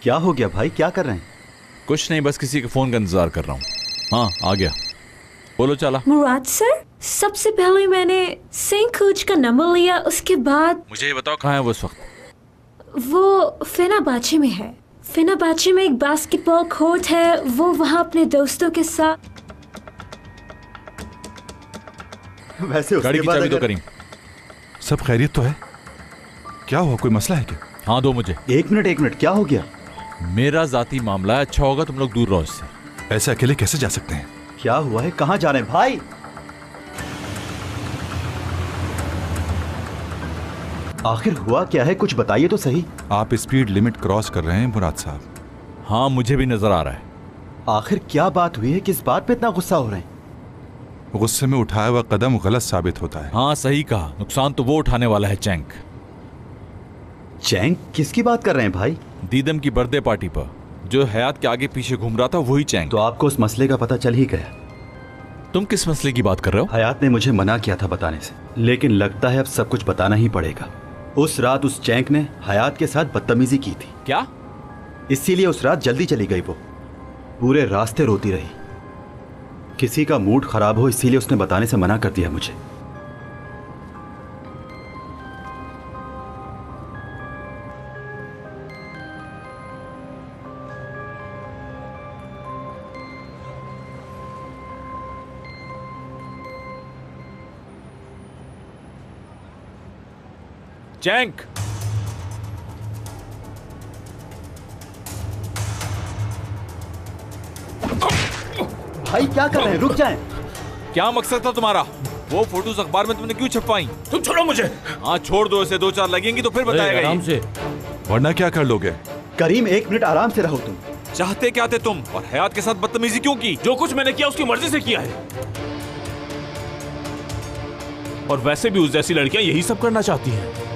क्या हो गया भाई, क्या कर रहे हैं? कुछ नहीं, बस किसी के फोन का इंतजार कर रहा हूँ। हाँ आ गया, बोलो चाला। मुराद सर, सबसे पहले मैंने सेंट कोच का नंबर लिया, उसके बाद मुझे ये बताओ कहाँ है वो इस वक्त? वो फेनाबाचे में है। फेनाबाचे में एक बास्केटबॉल कोर्ट है, वो वहाँ अपने दोस्तों के साथ। वैसे गाड़ी की चाबी दो करीम। सब खैरियत तो है? क्या हुआ, कोई मसला है क्या? हाँ दो मुझे। एक मिनट, क्या हो गया? मेरा जाती मामला है, अच्छा होगा तुम लोग दूर रहो इससे। ऐसे अकेले कैसे जा सकते हैं? क्या हुआ है, कहाँ जा रहे हैं भाई? आखिर हुआ क्या है, कुछ बताइए तो सही। आप स्पीड लिमिट क्रॉस कर रहे हैं मुराद साहब। हाँ मुझे भी नजर आ रहा है। आखिर क्या बात हुई है, किस बात पे इतना गुस्सा हो रहे हैं? गुस्से में उठाया हुआ कदम गलत साबित होता है। हाँ सही कहा, नुकसान तो वो उठाने वाला है चैंक। चैंक? किसकी बात कर रहे हैं भाई? दीदम की बर्थडे पार्टी पर जो हयात के आगे पीछे घूम रहा था वही चैंक। तो आपको उस मसले का पता चल ही गया? तुम किस मसले की बात कर रहे हो? हयात ने मुझे मना किया था बताने से, लेकिन लगता है अब सब कुछ बताना ही पड़ेगा। उस रात उस चैंक ने हयात के साथ बदतमीजी की थी। क्या? इसीलिए उस रात जल्दी चली गई। वो पूरे रास्ते रोती रही। किसी का मूड खराब हो इसीलिए उसने बताने से मना कर दिया मुझे। चैंक! भाई क्या कर रहे हैं, रुक जाएं। क्या मकसद था तुम्हारा? वो फोटोज अखबार में तुमने क्यों छपवाई? तुम छोड़ो मुझे। हाँ छोड़ दो इसे, 2-4 लगेंगी तो फिर बताएगा। आराम से, वरना क्या कर लोगे? करीम 1 मिनट आराम से रहो। तुम चाहते क्या थे तुम, और हयात के साथ बदतमीजी क्यों की? जो कुछ मैंने किया उसकी मर्जी से किया है, और वैसे भी उस जैसी लड़कियां यही सब करना चाहती हैं।